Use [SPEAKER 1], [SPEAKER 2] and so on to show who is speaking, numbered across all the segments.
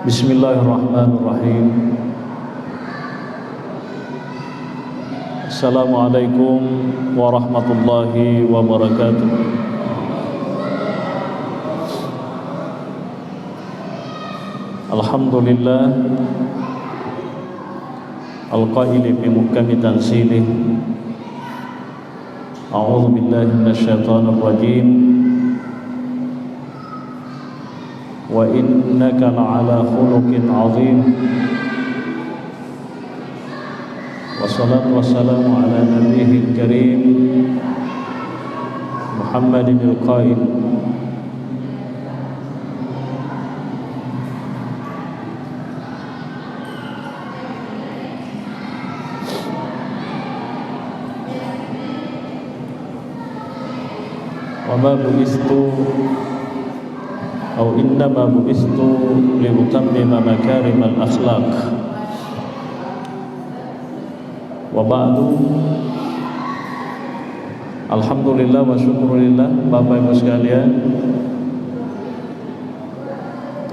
[SPEAKER 1] Bismillahirrahmanirrahim. Assalamualaikum warahmatullahi wabarakatuh. Alhamdulillah al-qaili fi muhkami tanzilih. A'udzu billahi minasyaitonir rajim. Wa innaka la'ala khuluqin 'azim. Wassalatu wassalamu ala nabiyyil karim Muhammadin al-qail wa ma bu'istu atau innama bu'istu liutammima makarimal akhlaq. Wa ba'du. Alhamdulillah wa syukurillah, Bapak Ibu sekalian,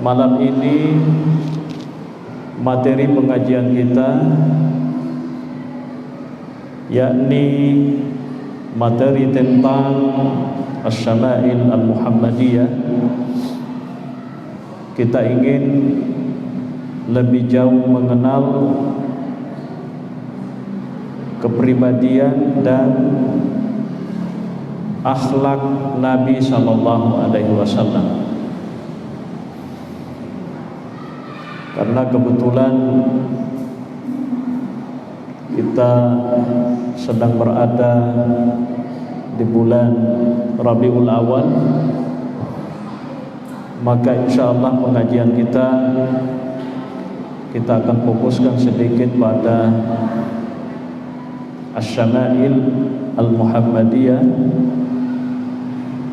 [SPEAKER 1] malam ini materi pengajian kita yakni materi tentang Asy-Syama'il Al-Muhammadiyah. Kita ingin lebih jauh mengenal kepribadian dan akhlak Nabi sallallahu alaihi wasallam. Karena kebetulan kita sedang berada di bulan Rabiul Awal, maka insyaallah pengajian kita akan fokuskan sedikit pada Asy-Syama'il Al-Muhammadiyah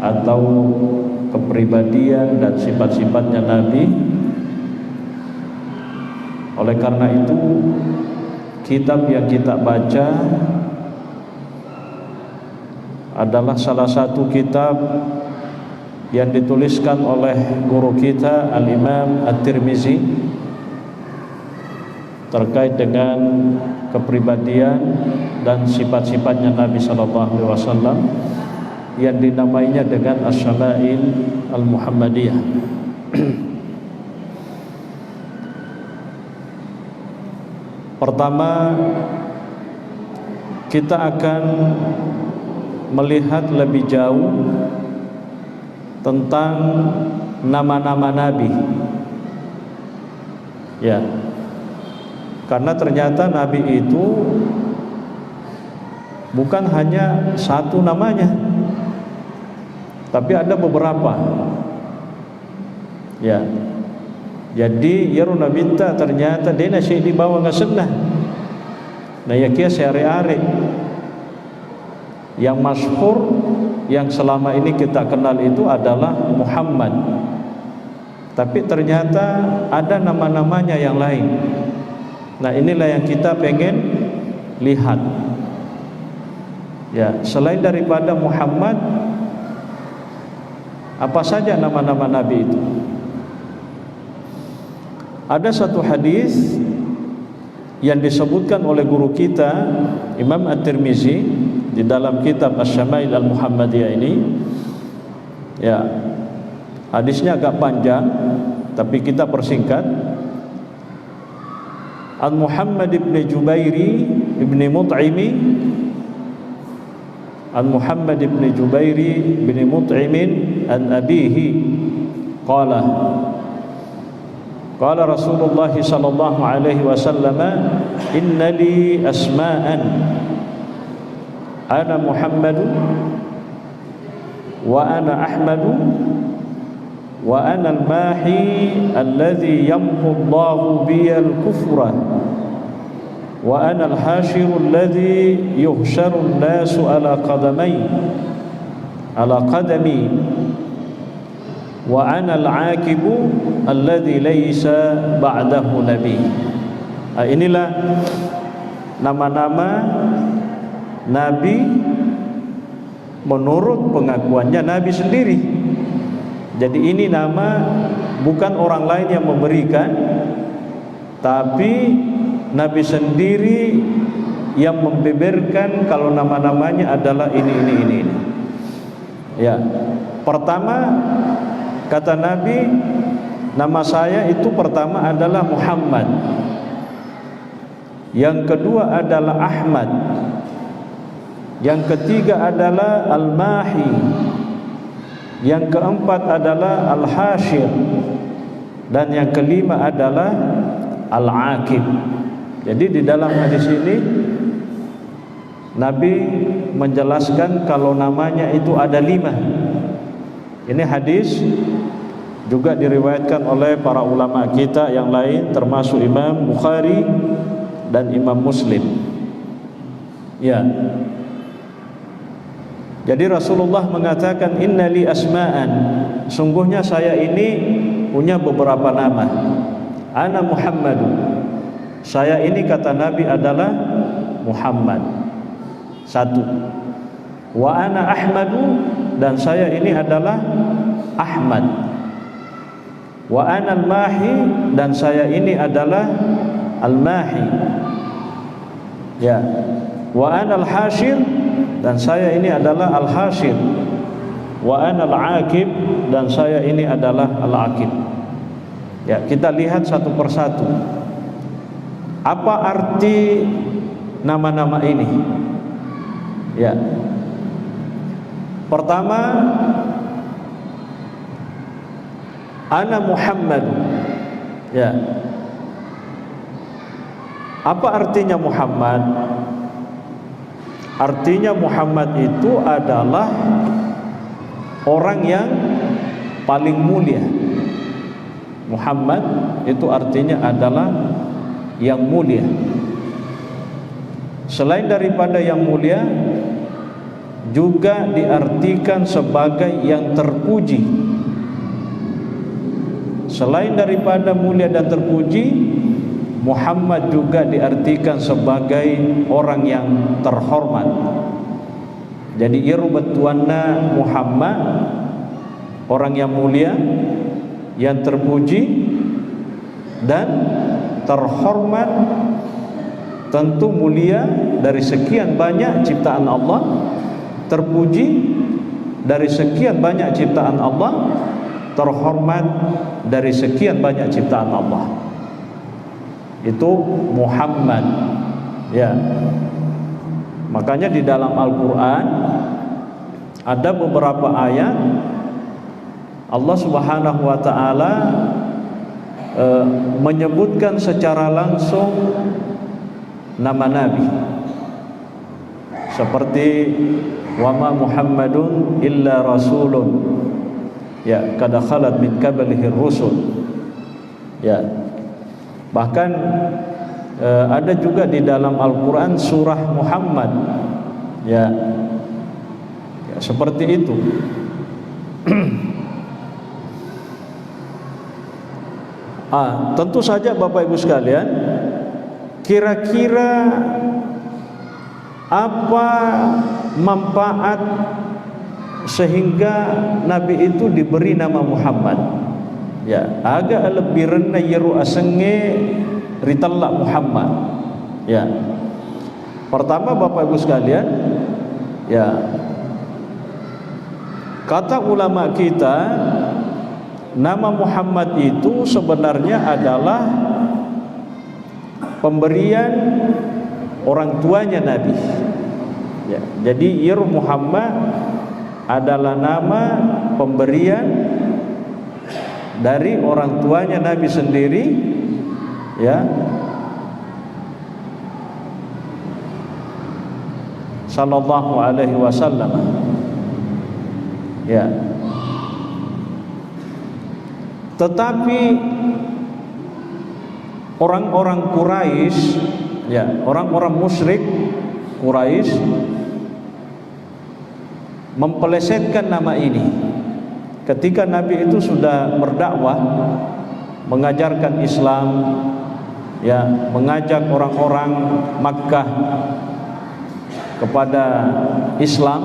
[SPEAKER 1] atau kepribadian dan sifat-sifatnya Nabi. Oleh karena itu, kitab yang kita baca adalah salah satu kitab yang dituliskan oleh guru kita Al-Imam At-Tirmizi terkait dengan kepribadian dan sifat-sifatnya Nabi sallallahu alaihi wasallam yang dinamainya dengan Asy-Syama'il Al-Muhammadiyah. Pertama, kita akan melihat lebih jauh tentang nama-nama Nabi. Ya. Karena ternyata Nabi itu bukan hanya satu namanya, tapi ada beberapa. Ya. Jadi ya Nabita ternyata dia nasi di bawah ngasennah. Nah ya kia sehari-hari yang masyhur yang selama ini kita kenal itu adalah Muhammad. Tapi ternyata ada nama-namanya yang lain. Nah inilah yang kita pengen lihat. Ya, selain daripada Muhammad, apa saja nama-nama Nabi itu? Ada satu hadis yang disebutkan oleh guru kita Imam At-Tirmizi di dalam kitab Asy-Syama'il Al-Muhammadiyah ini. Ya, hadisnya agak panjang, tapi kita persingkat. An Muhammad ibn Jubairi ibn Mut'imi, An Muhammad ibn Jubairi ibn Mut'imin an abihi qala qala Rasulullah sallallahu alaihi wasallam inna li asma'an ana Muhammadun wa ana Ahmadu wa ana al-mahi alladhi yamhu Allahu biya al-kufra wa ana al-hashiru alladhi yuhsharu an-nasu ala qadami wa ana al-aqibu alladhi laysa ba'dahu nabi. Inilah nama-nama Nabi menurut pengakuannya Nabi sendiri. Jadi ini nama bukan orang lain yang memberikan, tapi Nabi sendiri yang membeberkan kalau nama-namanya adalah ini. Ya, pertama kata Nabi, nama saya itu pertama adalah Muhammad, yang kedua adalah Ahmad, yang ketiga adalah Al-Mahi, yang keempat adalah Al-Hashir, dan yang kelima adalah Al-Aqib. Jadi di dalam hadis ini Nabi menjelaskan kalau namanya itu ada 5. Ini hadis juga diriwayatkan oleh para ulama kita yang lain, termasuk Imam Bukhari dan Imam Muslim. Ya. Jadi Rasulullah mengatakan, innali asma'an, sungguhnya saya ini punya beberapa nama. Ana Muhammadun, saya ini kata Nabi adalah Muhammad. 1. Wa ana Ahmadu, dan saya ini adalah Ahmad. Wa ana Al-Mahi, dan saya ini adalah Al-Mahi. Ya. Wa ana Al-Hashir, dan saya ini adalah Al-Hashir. Wa ana Al-Aqib, dan saya ini adalah Al-Aqib. Ya, kita lihat satu persatu. Apa arti nama-nama ini? Ya. Pertama, ana Muhammad. Ya. Apa artinya Muhammad? Artinya Muhammad itu adalah orang yang paling mulia. Muhammad itu artinya adalah yang mulia. Selain daripada yang mulia, juga diartikan sebagai yang terpuji. Selain daripada mulia dan terpuji, Muhammad juga diartikan sebagai orang yang terhormat. Jadi irubatuanna Muhammad, orang yang mulia, yang terpuji dan terhormat. Tentu mulia dari sekian banyak ciptaan Allah, terpuji dari sekian banyak ciptaan Allah, terhormat dari sekian banyak ciptaan Allah. Itu Muhammad. Ya. Makanya di dalam Al-Qur'an ada beberapa ayat Allah Subhanahu wa taala menyebutkan secara langsung nama Nabi, seperti wama Muhammadun illa rasulun, ya, qad khalat min qablihi rusul. Ya. Bahkan ada juga di dalam Al-Qur'an surah Muhammad. Ya. Ya, seperti itu. Tentu saja Bapak Ibu sekalian, kira-kira apa manfaat sehingga Nabi itu diberi nama Muhammad? Ya, agak lebih rendah yeru asenge ritalla Muhammad. Ya. Pertama Bapak Ibu sekalian, ya, kata ulama kita, nama Muhammad itu sebenarnya adalah pemberian orang tuanya Nabi. Ya, jadi Ir Muhammad adalah nama pemberian dari orang tuanya Nabi sendiri, ya, sallallahu alaihi wasallam. Ya. Tetapi orang-orang Quraisy, ya, orang-orang musyrik Quraisy mempelesetkan nama ini. Ketika Nabi itu sudah berdakwah, mengajarkan Islam, ya, mengajak orang-orang Makkah kepada Islam,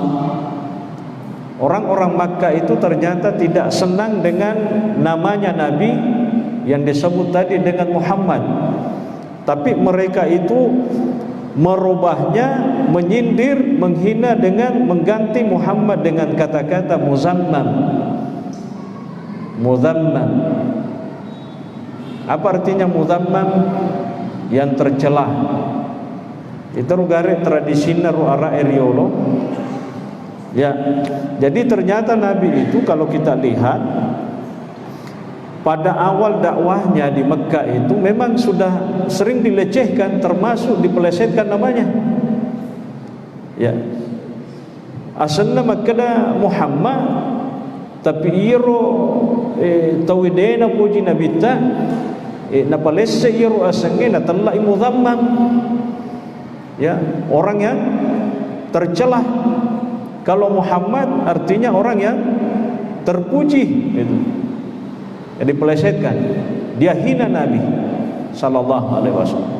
[SPEAKER 1] Orang-orang Makkah itu ternyata tidak senang dengan namanya Nabi yang disebut tadi dengan Muhammad. Tapi mereka itu merubahnya, menyindir, menghina dengan mengganti Muhammad dengan kata-kata muzammam. Muzammam. Apa artinya muzammam? Yang tercelah. Itu rugare tradisina ruara eriolo. Ya, jadi ternyata Nabi itu kalau kita lihat pada awal dakwahnya di Mekah itu memang sudah sering dilecehkan, termasuk dipelesetkan namanya. Ya, asalnya Makkah Muhammad, tapi iro tawidena puji Nabi ta na palesse iro asange na talla muzammam. Ya, orang yang tercelah. Kalau Muhammad artinya orang yang terpuji itu. Jadi pelesetkan, dia hina Nabi sallallahu alaihi wasallam.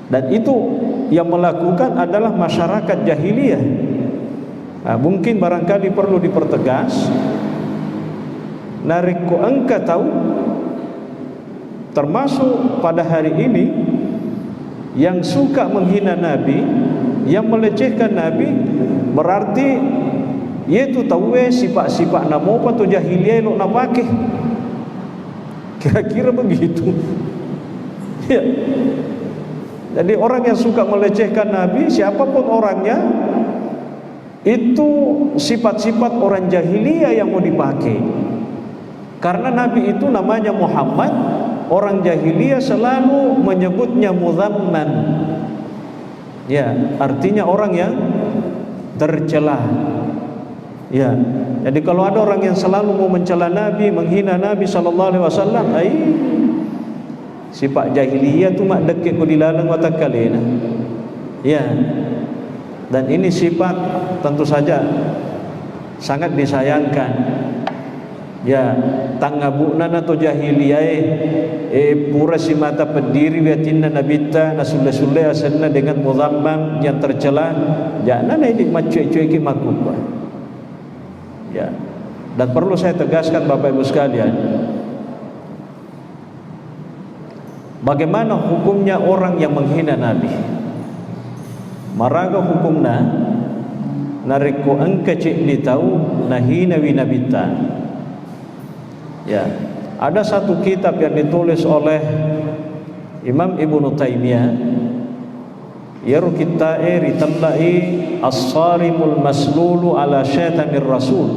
[SPEAKER 1] Dan itu yang melakukan adalah masyarakat jahiliyah. Nah, mungkin barangkali perlu dipertegas. Narikku engkau tahu, termasuk pada hari ini yang suka menghina Nabi, yang melecehkan Nabi, berarti yaitu tahu sifat-sifat namo apa tu jahiliyah lo nak pakai. Kira-kira begitu. Ya. Jadi orang yang suka melecehkan Nabi, siapapun orangnya, itu sifat-sifat orang jahiliyah yang mau dipakai. Karena Nabi itu namanya Muhammad, orang jahiliyah selalu menyebutnya muzamman. Ya, artinya orang yang tercela. Ya, jadi kalau ada orang yang selalu mau mencela Nabi, menghina Nabi sallallahu alaihi wasallam, sifat jahiliyah tu mak dekik ko dilalang watak kalena. Ya. Dan ini sifat tentu saja sangat disayangkan. Ya, tangabuna na to jahiliyah pura si mata pendiri biatinna nabita nasulle-sulle asalna dengan muzammam yang tercela. Jangan ini macuai-cuai ki makubah. Ya. Dan perlu saya tegaskan Bapak Ibu sekalian, bagaimana hukumnya orang yang menghina Nabi? Maraga hukumna nariko angka cik ditau nahina winabita. Ya, ada satu kitab yang ditulis oleh Imam Ibnu Taimiyah, yaru kita ritallai as-sarimul maslulu ala syaitanir rasul.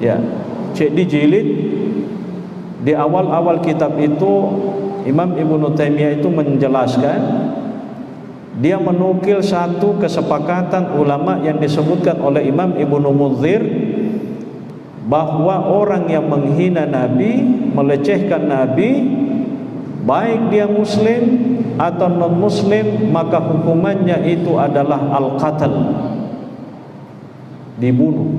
[SPEAKER 1] Ya, cek dijilid. Di awal-awal kitab itu Imam Ibnu Taimiyah itu menjelaskan, dia menukil satu kesepakatan ulama yang disebutkan oleh Imam Ibnu Munzir, bahwa orang yang menghina Nabi, melecehkan Nabi, baik dia muslim atau non muslim, maka hukumannya itu adalah al-qatl, dibunuh.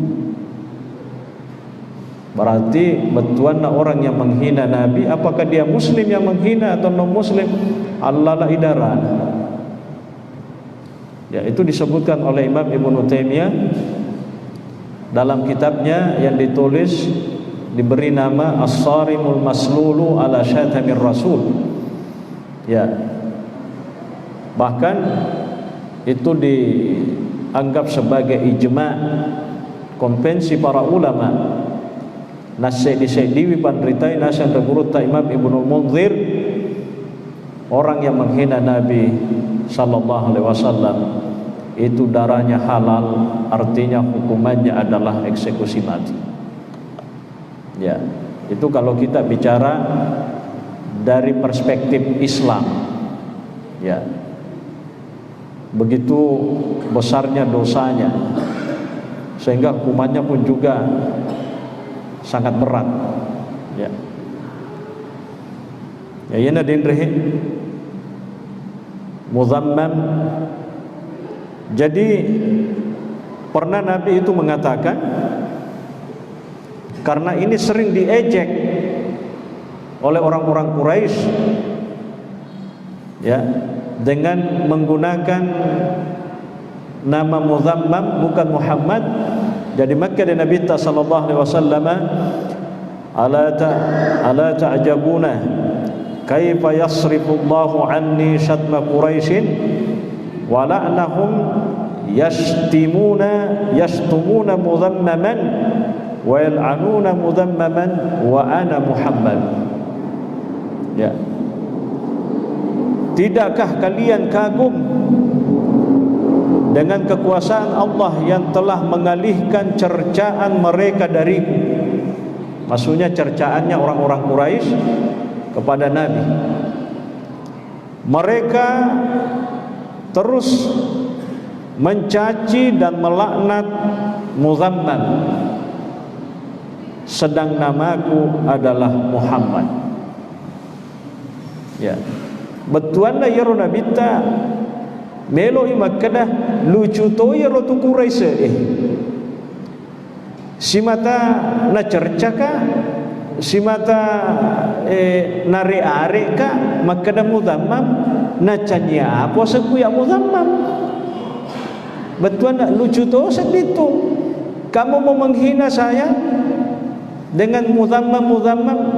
[SPEAKER 1] Berarti betuanna orang yang menghina Nabi, apakah dia muslim yang menghina atau non muslim, Allah la idara. Ya, itu disebutkan oleh Imam Ibnu Taimiyah dalam kitabnya yang ditulis, diberi nama As-Sarimul Maslulu ala Syatamir Rasul. Ya. Bahkan itu dianggap sebagai ijma', konvensi para ulama. Nasai-diwi panritai nasan tegurut Imam Ibnu Munzir, orang yang menghina Nabi sallallahu alaihi wasallam itu darahnya halal, artinya hukumannya adalah eksekusi mati. Ya, itu kalau kita bicara dari perspektif Islam. Ya, begitu besarnya dosanya, sehingga hukumannya pun juga sangat berat. Ya, ya yana dinrehi muzammam. Jadi pernah Nabi itu mengatakan, karena ini sering diejek oleh orang-orang Quraisy, ya, dengan menggunakan nama Muzammam, bukan Muhammad. Jadi maka dia Nabi sallallahu alaihi wasallam, ala ta'jabuna kaifa yasrifu Allahu anni syatma Quraisyin wa la'nahum yashtumuna muzammaman wa yal'anuna muzammaman wa ana Muhammad. Ya. Tidakkah kalian kagum dengan kekuasaan Allah yang telah mengalihkan cercaan mereka dariku? Maksudnya cercaannya orang-orang Quraisy kepada Nabi. Mereka terus mencaci dan melaknat Muzammam, sedang namaku adalah Muhammad. Ya. Betuanlah ya Nabi ta melo imakada lucu to ya tu Quraisy si mata na cercaka, si mata nare-are ka makada Muzammam na canya apa sekuya Muzammam. Betuan nak lucu to segitu. Kamu mau menghina saya dengan Muzammam,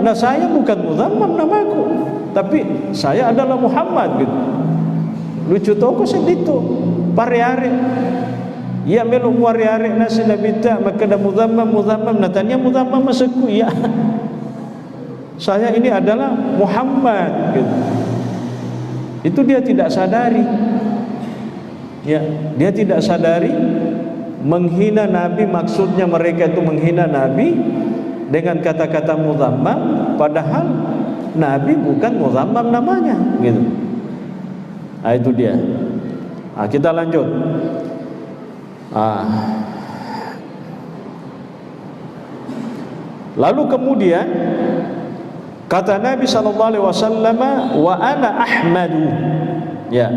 [SPEAKER 1] nah saya bukan Muzammam namaku, tapi saya adalah Muhammad gitu. Lucu to ko segitu. Pare-are ya melu muare-are na sinabita makada Muzammam natanya Muzammam maseku ya. Saya ini adalah Muhammad gitu. Itu dia tidak sadari. Ya, dia tidak sadari menghina Nabi, maksudnya mereka itu menghina Nabi dengan kata-kata Muzammam, padahal Nabi bukan Muzammam namanya gitu. Nah, itu dia. Nah, kita lanjut. Lalu kemudian kata Nabi sallallahu alaihi wasallam, wa ana Ahmadu. Ya.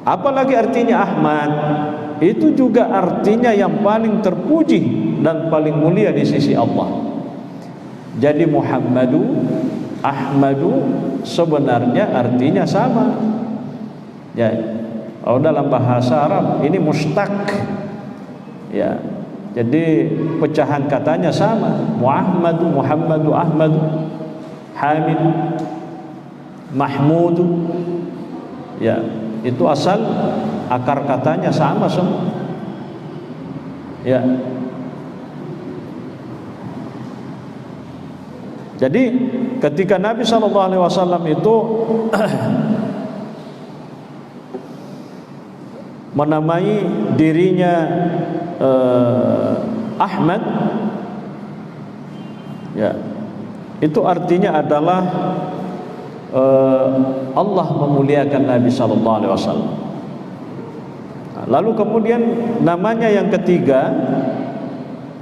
[SPEAKER 1] Apalagi artinya Ahmad? Itu juga artinya yang paling terpuji dan paling mulia di sisi Allah. Jadi Muhammadu, Ahmadu sebenarnya artinya sama. Ya, kalau dalam bahasa Arab ini mustaq. Ya, jadi pecahan katanya sama. Muhammadu, Muhammadu, Ahmadu, Hamid, Mahmud. Ya, itu asal akar katanya sama semua. Ya. Jadi ketika Nabi sallallahu alaihi wasallam itu menamai dirinya Ahmad, ya, itu artinya adalah Allah memuliakan Nabi sallallahu alaihi wasallam. Lalu kemudian namanya yang ketiga,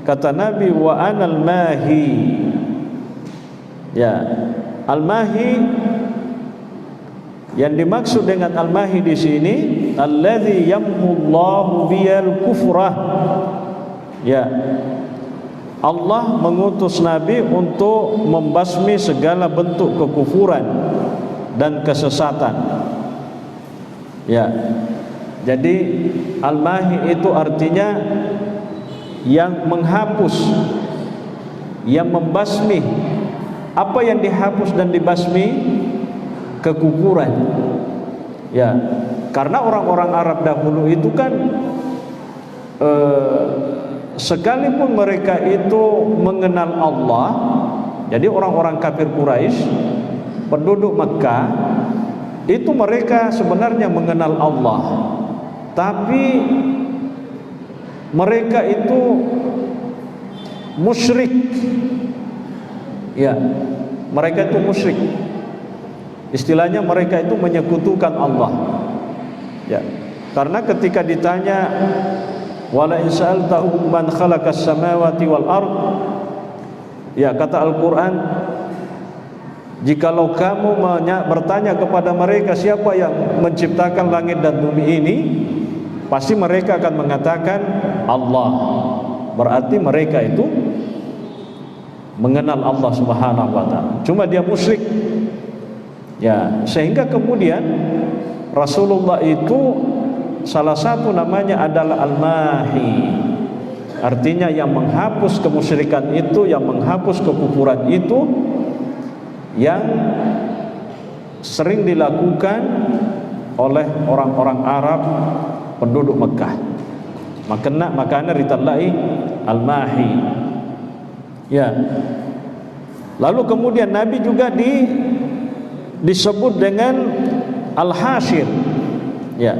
[SPEAKER 1] kata Nabi, wa anal mahi. Ya, al-mahi yang dimaksud dengan al-mahi di sini allazi yamhullahu biyal kufrah. Ya, Allah mengutus Nabi untuk membasmi segala bentuk kekufuran dan kesesatan. Ya. Jadi al-mahi itu artinya yang menghapus, yang membasmi. Apa yang dihapus dan dibasmi? Kekufuran. Ya, karena orang-orang Arab dahulu itu kan sekalipun mereka itu mengenal Allah, jadi orang-orang kafir Quraisy, penduduk Mekah, itu mereka sebenarnya mengenal Allah, tapi mereka itu musyrik. Ya, mereka itu musyrik. Istilahnya mereka itu menyekutukan Allah. Ya, karena ketika ditanya wala in sa'altahum man khalaqas samawati wal ard, ya, kata Al-Qur'an, jikalau kamu bertanya kepada mereka siapa yang menciptakan langit dan bumi ini, pasti mereka akan mengatakan Allah. Berarti mereka itu mengenal Allah Subhanahu wa taala, cuma dia musyrik. Ya, sehingga kemudian Rasulullah itu salah satu namanya adalah Al-Mahi. Artinya yang menghapus kemusyrikan itu, yang menghapus kekufuran itu, yang sering dilakukan oleh orang-orang Arab penduduk Mekah. Makanya ditandai Al-Mahi. Ya. Lalu kemudian Nabi juga disebut dengan Al-Hashir. Ya.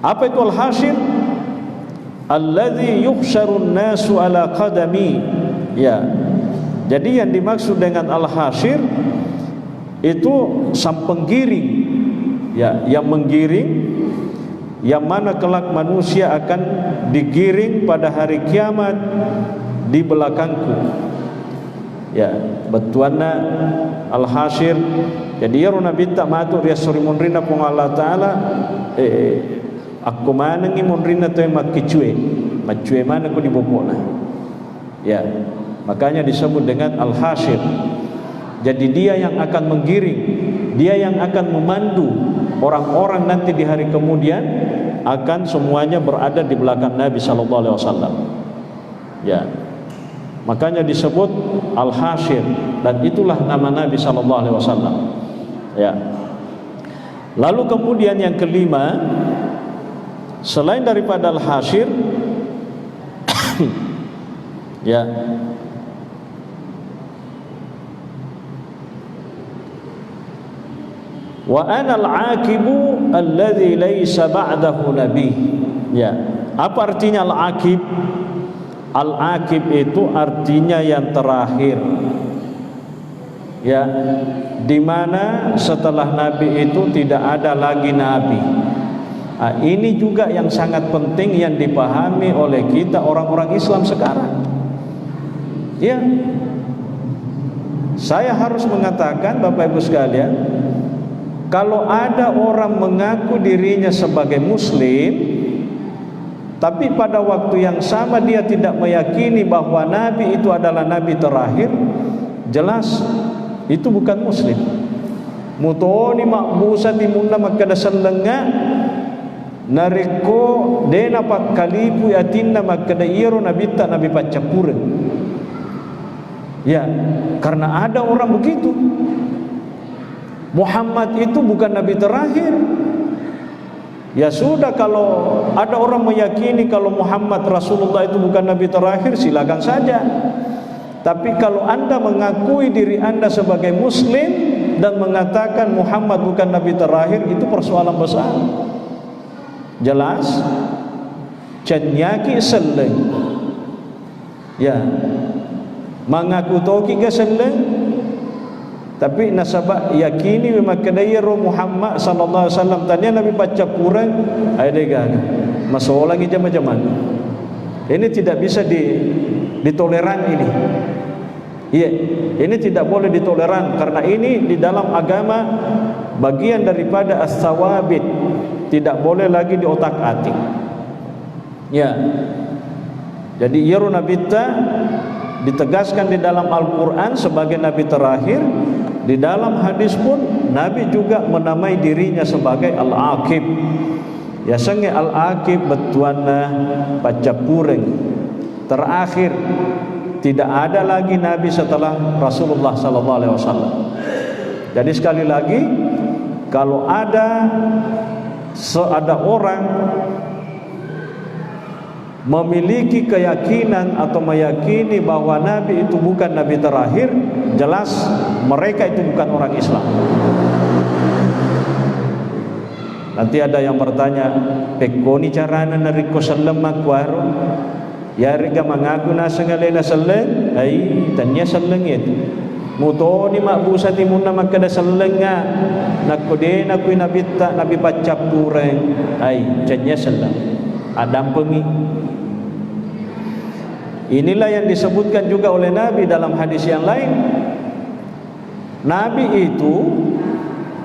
[SPEAKER 1] Apa itu Al-Hashir? Alladzi yuhsyarun nasu ala qadami. Ya. Jadi yang dimaksud dengan Al-Hashir itu sang penggiring. Ya, yang menggiring, yang mana kelak manusia akan digiring pada hari kiamat di belakangku. Ya, betuana Al-Hashir. Jadi ya Nabi tak matur ya suri monrina pong Allah Ta'ala aku mana ngi monrina tu macue mana ku dibopona. Ya, makanya disebut dengan Al-Hashir. Jadi dia yang akan menggiring, dia yang akan memandu orang-orang nanti di hari kemudian akan semuanya berada di belakang Nabi sallallahu alaihi wasallam. Ya. Makanya disebut Al-Hashir, dan itulah nama Nabi sallallahu alaihi wasallam. Ya. Lalu kemudian yang kelima, selain daripada Al-Hashir ya, wa ana al-aqibu alladhi laysa ba'dahu nabi. Ya, apa artinya al-aqib? Al-aqib itu artinya yang terakhir. Ya, di mana setelah nabi itu tidak ada lagi nabi. Nah, ini juga yang sangat penting yang dipahami oleh kita orang-orang Islam sekarang. Ya, saya harus mengatakan Bapak Ibu sekalian, kalau ada orang mengaku dirinya sebagai Muslim, tapi pada waktu yang sama dia tidak meyakini bahwa Nabi itu adalah Nabi terakhir, jelas itu bukan Muslim. Mutoni makbusati munna makada sallenga nariko dena pak kalipu yatinna makada iro Nabi tak Nabi pacapure. Ya, karena ada orang begitu. Muhammad itu bukan Nabi terakhir. Ya sudah, kalau ada orang meyakini kalau Muhammad Rasulullah itu bukan Nabi terakhir, silakan saja. Tapi kalau anda mengakui diri anda sebagai Muslim dan mengatakan Muhammad bukan Nabi terakhir, itu persoalan besar. Jelas? Canyaki seleng. Ya, mengaku toki ke seleng, tapi nasabah yakini memang kedayaro Muhammad sallallahu alaihi wasallam tanya Nabi baca Quran ada gan masalah lagi jam-jaman. Ini tidak bisa ditoleran ini. Iya, ini tidak boleh ditoleran karena ini di dalam agama bagian daripada as-sawabit, tidak boleh lagi diotak-atik. Ya. Jadi ya Nabi ditegaskan di dalam Al-Quran sebagai Nabi terakhir. Di dalam hadis pun Nabi juga menamai dirinya sebagai Al-Aqib. Ya sange Al-Aqib betuana pacapureng terakhir. Tidak ada lagi Nabi setelah Rasulullah sallallahu alaihi wasallam. Jadi sekali lagi, kalau ada orang memiliki keyakinan atau meyakini bahwa Nabi itu bukan Nabi terakhir, jelas mereka itu bukan orang Islam. Nanti ada yang bertanya, pekoni carana nariko sallam makwaro ya riga mengaku nasangalena sallen ai tanya sallen itu mutoni makbusati munna makada sallenga nakodena kui nabi ta nabi pacapureng ai tanya sallen adam pengi. Inilah yang disebutkan juga oleh Nabi dalam hadis yang lain. Nabi itu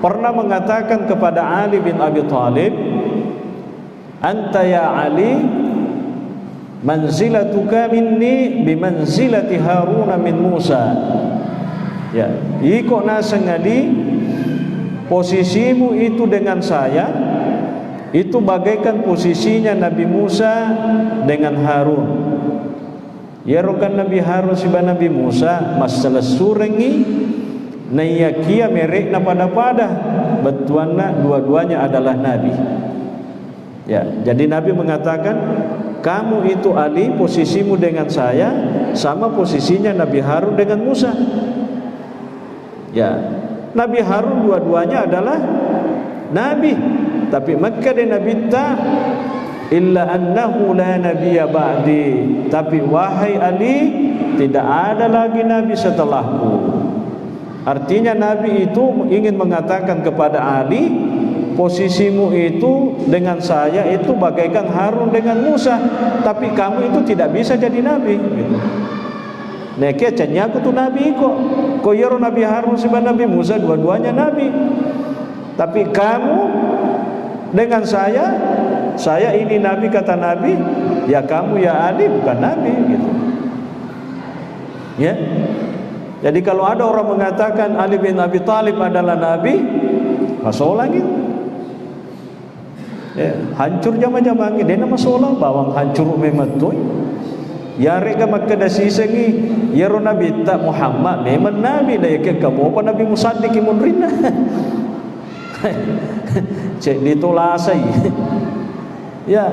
[SPEAKER 1] pernah mengatakan kepada Ali bin Abi Thalib, anta ya Ali manzilatuka minni bimanzilati Harun min Musa. Ya, iko nasengali posisimu itu dengan saya itu bagaikan posisinya Nabi Musa dengan Harun. Ya rokan Nabi Harun siba Nabi Musa masalah surengi nayakia merek na pada betuanna dua-duanya adalah nabi. Ya, jadi Nabi mengatakan kamu itu Ali posisimu dengan saya sama posisinya Nabi Harun dengan Musa. Ya, Nabi Harun dua-duanya adalah nabi, tapi maka dia nabi ta illa annahu la nabiyya ba'di, tapi wahai Ali tidak ada lagi nabi setelahku. Artinya Nabi itu ingin mengatakan kepada Ali, posisimu itu dengan saya itu bagaikan Harun dengan Musa, tapi kamu itu tidak bisa jadi nabi gitu. Nah, kecanya aku tuh nabi kok. Kau yaro Nabi Harun sama Nabi Musa dua-duanya nabi. Tapi kamu dengan saya ini nabi kata Nabi, ya kamu ya Ali bukan nabi gitu. Ya. Jadi kalau ada orang mengatakan Ali bin Abi Thalib adalah nabi, masalah gitu. Ya, hancur jama-jama dia nama solah bawang hancur memang tuh. Ya rega makka dasi sengi ya ro nabi ta Muhammad memang nabi dah ke kamu apa Nabi Musaddiq munrina. Cek ditolasai. Ya.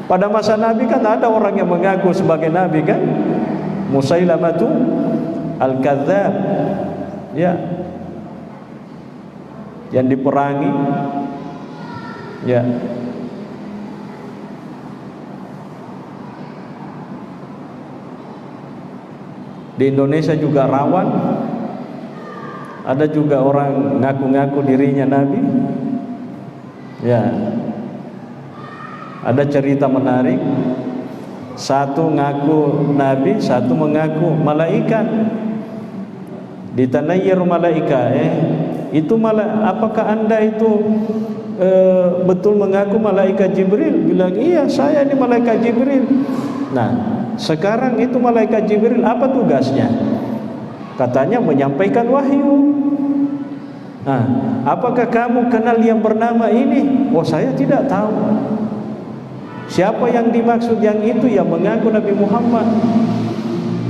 [SPEAKER 1] Pada masa Nabi kan ada orang yang mengaku sebagai nabi kan? Musailamatu al-kadzdzab. Ya. Yang diperangi. Ya. Di Indonesia juga rawan. Ada juga orang ngaku-ngaku dirinya nabi. Ya. Ada cerita menarik. Satu ngaku nabi, satu mengaku malaikat. Ditanyai malaika, itu apakah anda itu betul mengaku malaikat Jibril? Bilang iya, saya ini malaikat Jibril. Nah, sekarang itu malaikat Jibril apa tugasnya? Katanya menyampaikan wahyu. Nah, apakah kamu kenal yang bernama ini? Oh, saya tidak tahu. Siapa yang dimaksud yang itu? Yang mengaku Nabi Muhammad,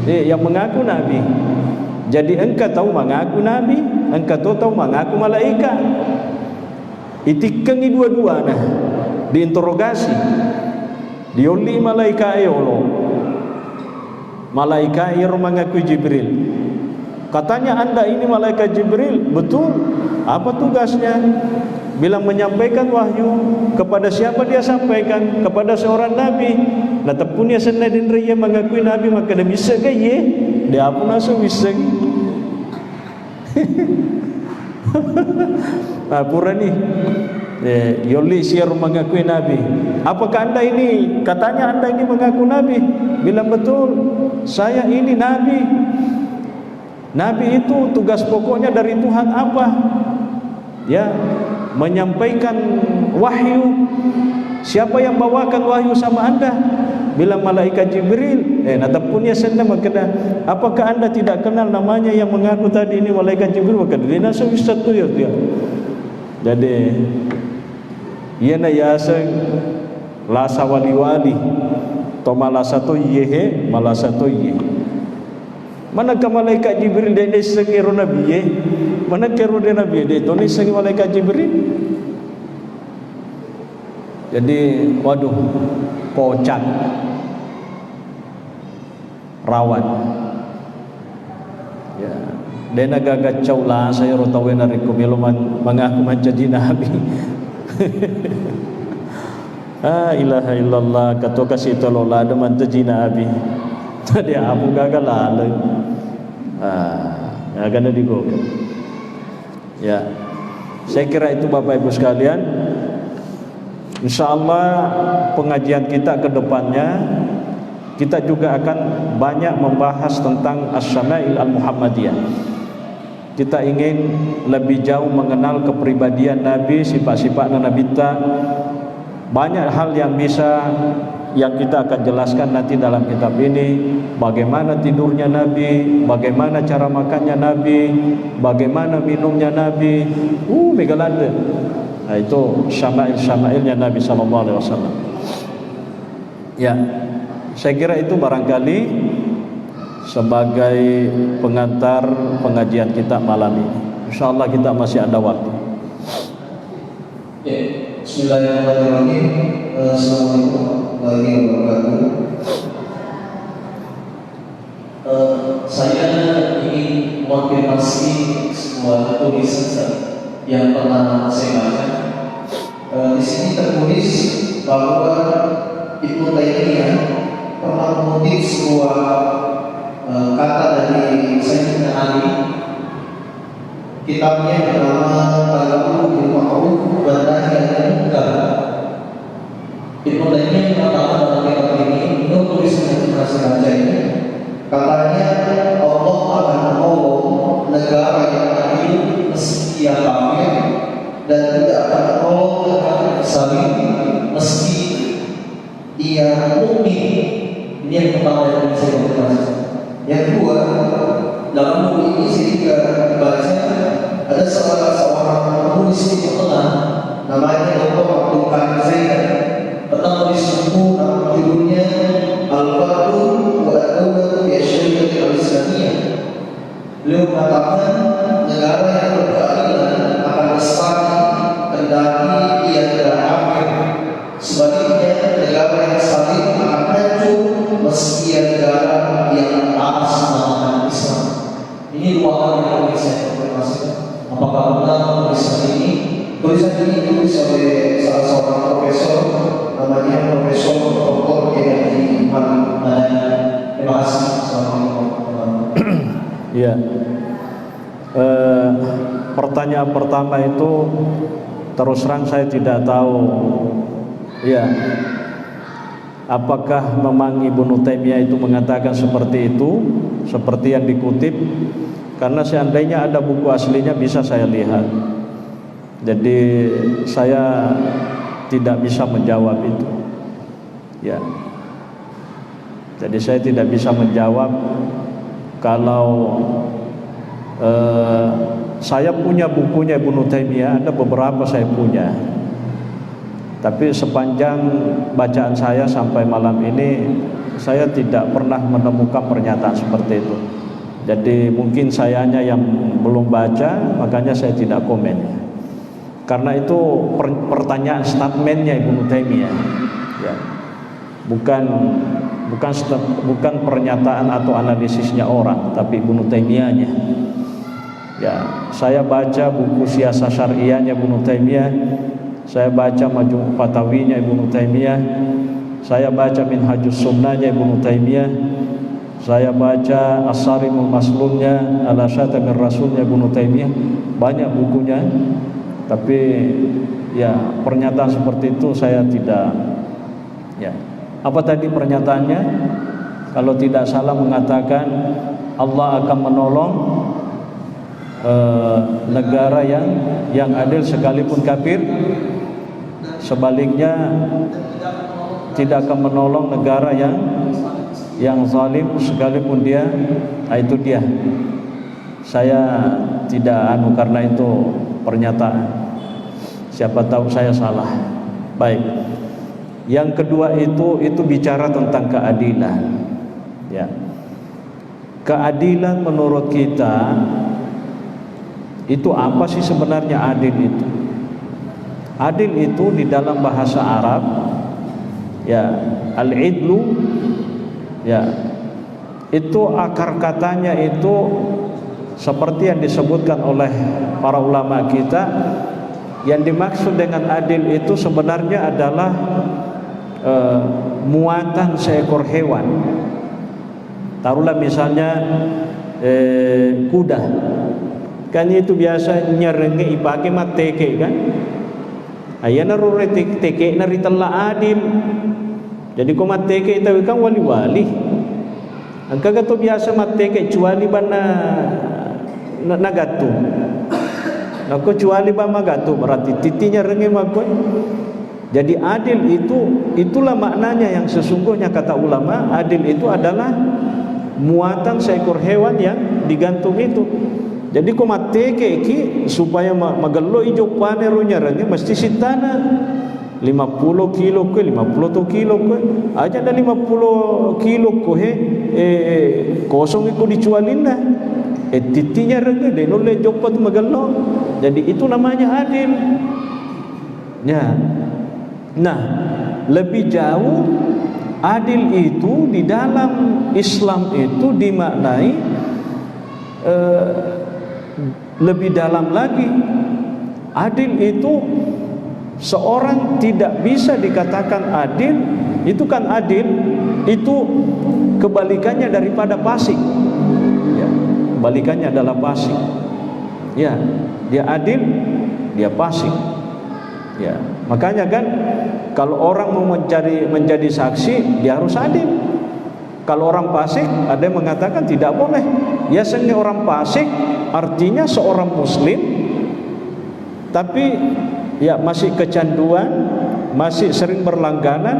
[SPEAKER 1] yang mengaku Nabi. Jadi engkau tahu mengaku Nabi, engkau tahu mengaku malaikat. Itikengi dua-dua nah, diinterogasi. Dioli malaikat Allah. Malaikat yang mengaku Jibril. Katanya anda ini malaikat Jibril, betul? Apa tugasnya? Bilang menyampaikan wahyu. Kepada siapa dia sampaikan? Kepada seorang nabi. Nah tepunya senadin raya mengakui nabi, maka dia bisa gaya. Dia apa nasu bisa. Nah pura ni Yoli siar mengakui nabi. Apakah anda ini? Katanya anda ini mengaku nabi. Bilang betul, saya ini nabi. Nabi itu tugas pokoknya dari Tuhan apa? Ya, menyampaikan wahyu. Siapa yang bawakan wahyu sama anda? Bilang malaikat Jibril. Natapunnya senda makna. Apakah anda tidak kenal namanya yang mengaku tadi ini malaikat Jibril? Maka dia nasu satu ya dia. Jadi ia na yasa lasa wali-wali. To malasa to yehe, malasa to ye. Manakah malaikat Jibril dia sengi ro nabi ye? Manakah ro dia nabi dia to ni sengi malaikat Jibril? Jadi waduh, kocak, rawan. Ya, dia nagagak cawla saya ro tawe na rin kumiluman mengaku menjadi nabi. Ilaha illallah kato kasi tolola daman tajina nabi. Tadi aku gagal lalu. Akan digo. Ya, saya kira itu Bapak Ibu sekalian. InsyaAllah pengajian kita ke depannya kita juga akan banyak membahas tentang As-Syama'il Al-Muhammadiyah. Kita ingin lebih jauh mengenal kepribadian Nabi, sifat-sifat Nabi kita. Banyak hal yang bisa yang kita akan jelaskan nanti dalam kitab ini, bagaimana tidurnya Nabi, bagaimana cara makannya Nabi, bagaimana minumnya Nabi. Megalada. Nah, itu syama'il-syama'ilnya Nabi sallallahu alaihi wasallam. Ya, saya kira itu barangkali sebagai pengantar pengajian kita malam ini. Insyaallah kita masih ada waktu.
[SPEAKER 2] Ya, bismillahirrahmanirrahim. Assalamualaikum warahmatullahi wabarakatuh. Saya ingin mengonfirmasi sebuah tulisan yang pernah saya baca. Di sini tertulis bahwa Ibnu Taimiyah pernah mengutip sebuah kata dari Sayyidina Ali, kitabnya bernama Al-Amru bil Ma'ruf wa Nahy 'anil Munkar. Ibnu Taimiyah mengatakan dalam kitab ini, menurut tulisan yang pernah saya baca ini, katanya Allah akan menolong negara yang adil meski ia kafir, dan tidak akan menolong negara yang zalim meski ia mukmin. Ini yang pertama yang saya konfirmasi. Yang kedua, dalam buku ini saya juga baca ada seorang penulis di tengah, namanya Dr. Abdul Qadir Zaid, pernah menulis buku judulnya Al-Fadlu wa Ad-Dawlatu fi Asy-Syari'ati Al-Islamiyah. Beliau mengatakan negara yang berkeadilan akan lestari kendati ia tidak kafir. Sebaliknya negara yang zalim akan hancur meski ia negara yang atas nama Islam. Ini dua hal yang ingin saya konfirmasi. Apakah benar tulisan ini ditulis oleh salah seorang profesor, namanya Profesor Dr. Kiai Muhammad Madani. Terima kasih. Assalamualaikum warahmatullahi wabarakatuh.
[SPEAKER 1] Ya. Pertanyaan pertama itu terus terang saya tidak tahu. Ya. Apakah memang Ibnu Taimiyah itu mengatakan seperti itu, seperti yang dikutip? Karena seandainya ada buku aslinya bisa saya lihat. Jadi saya tidak bisa menjawab itu. Ya. Jadi saya tidak bisa menjawab kalau saya punya bukunya Ibnu Taimiyah, ada beberapa saya punya. Tapi sepanjang bacaan saya sampai malam ini, saya tidak pernah menemukan pernyataan seperti itu. Jadi mungkin sayanya yang belum baca, makanya saya tidak komen. Karena itu pertanyaan statementnya Ibnu Taimiyah, ya. Bukan pernyataan atau analisisnya orang, tapi Ibnu Taimiyahnya. Ya, saya baca buku Siasah Syariahnya Ibnu Taimiyah, saya baca Majmu' Fatawinya Ibnu Taimiyah, saya baca Minhajus Sunnahnya Ibnu Taimiyah, saya baca As-Sarimul Maslulnya ala Syatamir Rasulnya Ibnu Taimiyah, banyak bukunya. Tapi ya pernyataan seperti itu saya tidak. Ya, apa tadi pernyataannya? Kalau tidak salah mengatakan Allah akan menolong negara yang adil sekalipun kafir. Sebaliknya tidak akan menolong negara yang zalim sekalipun dia. Itu dia. Saya tidak karena itu pernyataan. Siapa tahu saya salah. Baik. Yang kedua itu bicara tentang keadilan. Ya. Keadilan menurut kita itu apa sih sebenarnya adil itu? Adil itu di dalam bahasa Arab, ya, al-idlu, ya, itu akar katanya itu seperti yang disebutkan oleh para ulama kita. Yang dimaksud dengan adil itu sebenarnya adalah muatan seekor hewan. Taruhlah misalnya kuda, kan itu biasa nyerenge ipake mateke kan. Ayana rure teke na ritalla adil. Jadi ko mateke itawi kan wali-wali. Angka gato biasa mateke cuali bana nagatu. Nako cuali ba magatu berarti titinya renge magoy. Jadi adil itulah maknanya yang sesungguhnya kata ulama. Adil itu adalah muatan seekor hewan yang digantung itu. Jadi kau mateke ki supaya magelo ijo panerunya rangi mesti sitana 50 kilo ke 50 kilo ke aja ada 50 kilo ko kosong itu dicualin dah titinya rangi de nole jopat magelo. Jadi itu namanya adil ya. Nah, lebih jauh adil itu di dalam Islam itu dimaknai lebih dalam lagi. Adil itu seorang tidak bisa dikatakan adil. Itu kan adil itu kebalikannya daripada fasik ya, kebalikannya adalah fasik ya. Dia adil, dia fasik ya. Makanya kan kalau orang mau menjadi saksi dia harus adil. Kalau orang fasik ada yang mengatakan tidak boleh. Biasanya orang fasik artinya seorang muslim tapi ya masih kecanduan, masih sering berlangganan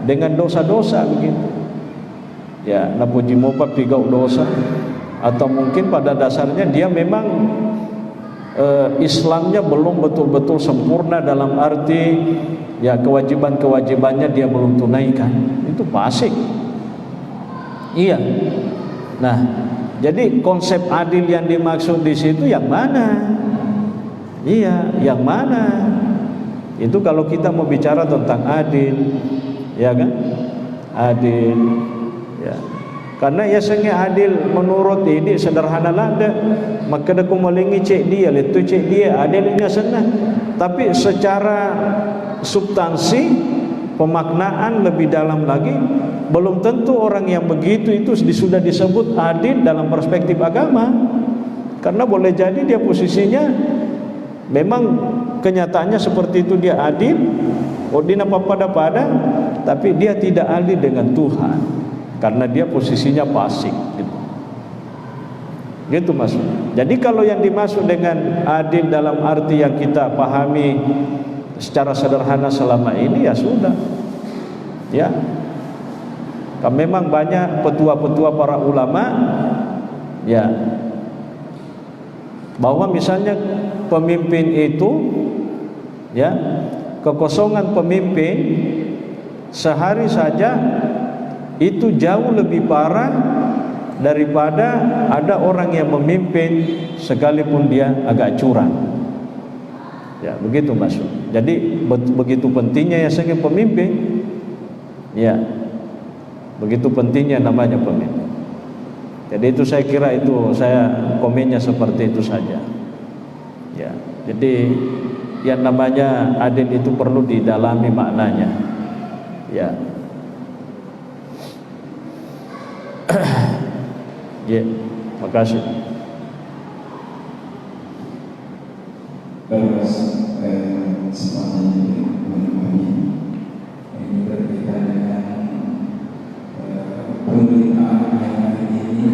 [SPEAKER 1] dengan dosa-dosa begitu. Ya, napuji mopa pigau dosa atau mungkin pada dasarnya dia memang Islamnya belum betul-betul sempurna dalam arti ya kewajiban-kewajibannya dia belum tunaikan. Itu fasik. Iya. Nah, jadi konsep adil yang dimaksud di situ yang mana? Iya, yang mana? Itu kalau kita mau bicara tentang adil, ya kan? Adil, ya. Karena ya sengnya adil menurut ini sederhana lada, maka aku melingi cek dia, itu cek dia adilnya senang. Tapi secara substansi pemaknaan lebih dalam lagi, belum tentu orang yang begitu itu sudah disebut adil dalam perspektif agama. Karena boleh jadi dia posisinya memang kenyataannya seperti itu, dia adil, odina pada, tapi dia tidak adil dengan Tuhan. Karena dia posisinya fasik gitu maksud. Jadi kalau yang dimaksud dengan adil dalam arti yang kita pahami secara sederhana selama ini ya sudah ya. Memang banyak petua-petua para ulama ya, bahwa misalnya pemimpin itu ya, kekosongan pemimpin sehari saja itu jauh lebih parah daripada ada orang yang memimpin sekalipun dia agak curang. Ya, begitu maksud. Jadi begitu pentingnya ya sebagai pemimpin. Ya. Begitu pentingnya namanya pemimpin. Jadi itu saya kira itu saya komennya seperti itu saja. Ya. Jadi yang namanya adil itu perlu didalami maknanya. Ya. Ya, makasih.
[SPEAKER 3] Kesempatan ini berkaitan dengan pemberitaan yang hari ini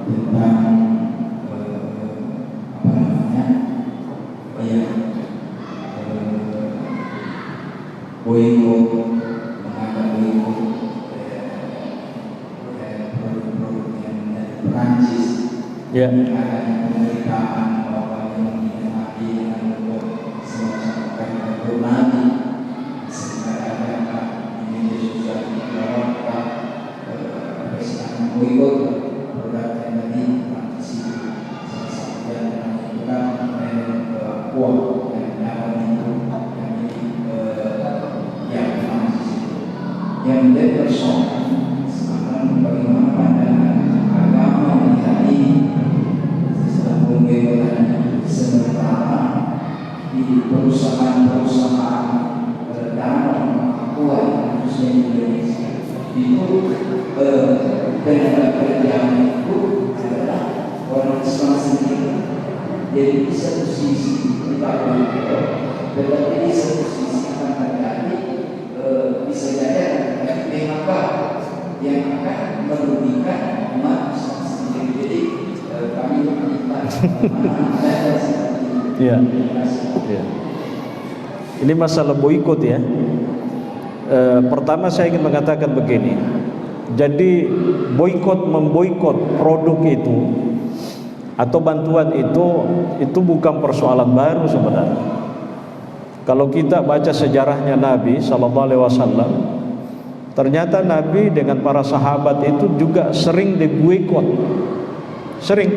[SPEAKER 3] tentang boykot menganggap boykot produk-produk yang dari Perancis.
[SPEAKER 1] Ya.
[SPEAKER 3] Ada pemberitaan bahwa yang dinikmati dengan semacam kata bermati sehingga ada di media sosial bahwa presiden boykot produk yang dari Perancis salah satunya menentukan uang yang dapat itu yang Perancis yang menjadi persoalan sekarang bagaimana pandangan agama melihat ini setelah pembebasan sementara di perusahaan-perusahaan dalam Papua khususnya di Indonesia itu tenaga kerjaan itu adalah orang Islam sendiri. Jadi di satu sisi kita berdoa, tetapi di satu sisi akan terjadi bisa jadi PHK yang akan merugikan umat Islam sendiri. Jadi kami meminta mana ada seperti itu.
[SPEAKER 1] Ya. Ini masalah boikot ya. Pertama saya ingin mengatakan begini. Jadi memboikot produk itu atau bantuan itu bukan persoalan baru sebenarnya. Kalau kita baca sejarahnya Nabi sallallahu alaihi wasallam, ternyata Nabi dengan para sahabat itu juga sering diboikot. Sering.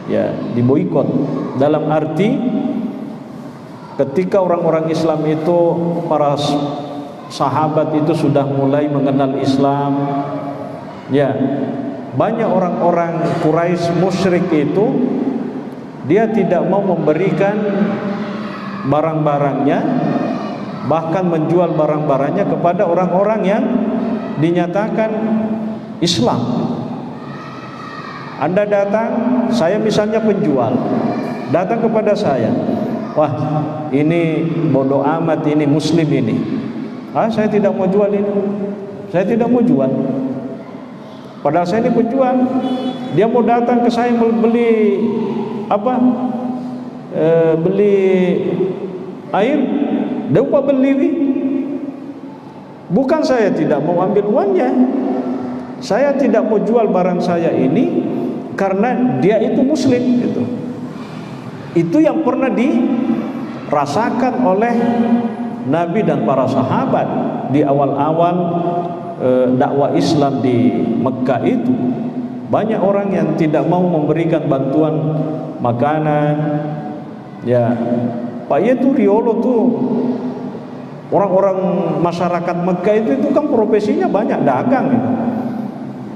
[SPEAKER 1] Ya, diboikot. Dalam arti ketika orang-orang Islam itu, para sahabat itu sudah mulai mengenal Islam, ya, banyak orang-orang Quraisy musyrik itu dia tidak mau memberikan barang-barangnya, bahkan menjual barang-barangnya kepada orang-orang yang dinyatakan Islam. Anda datang, saya misalnya penjual, datang kepada saya, wah ini bodoh amat, ini muslim ini, saya tidak mau jual ini, saya tidak mau jual. Padahal saya ini penjual. Dia mau datang ke saya beli apa? Beli air, dia upah beli. Bukan saya tidak mau ambil uangnya, saya tidak mau jual barang saya ini karena dia itu muslim gitu. Itu yang pernah dirasakan oleh Nabi dan para sahabat di awal-awal dakwah Islam di Mekah itu. Banyak orang yang tidak mau memberikan bantuan makanan. Ya, Pak itu Riolo tuh orang-orang masyarakat Mekah itu kan profesinya banyak dagang gitu.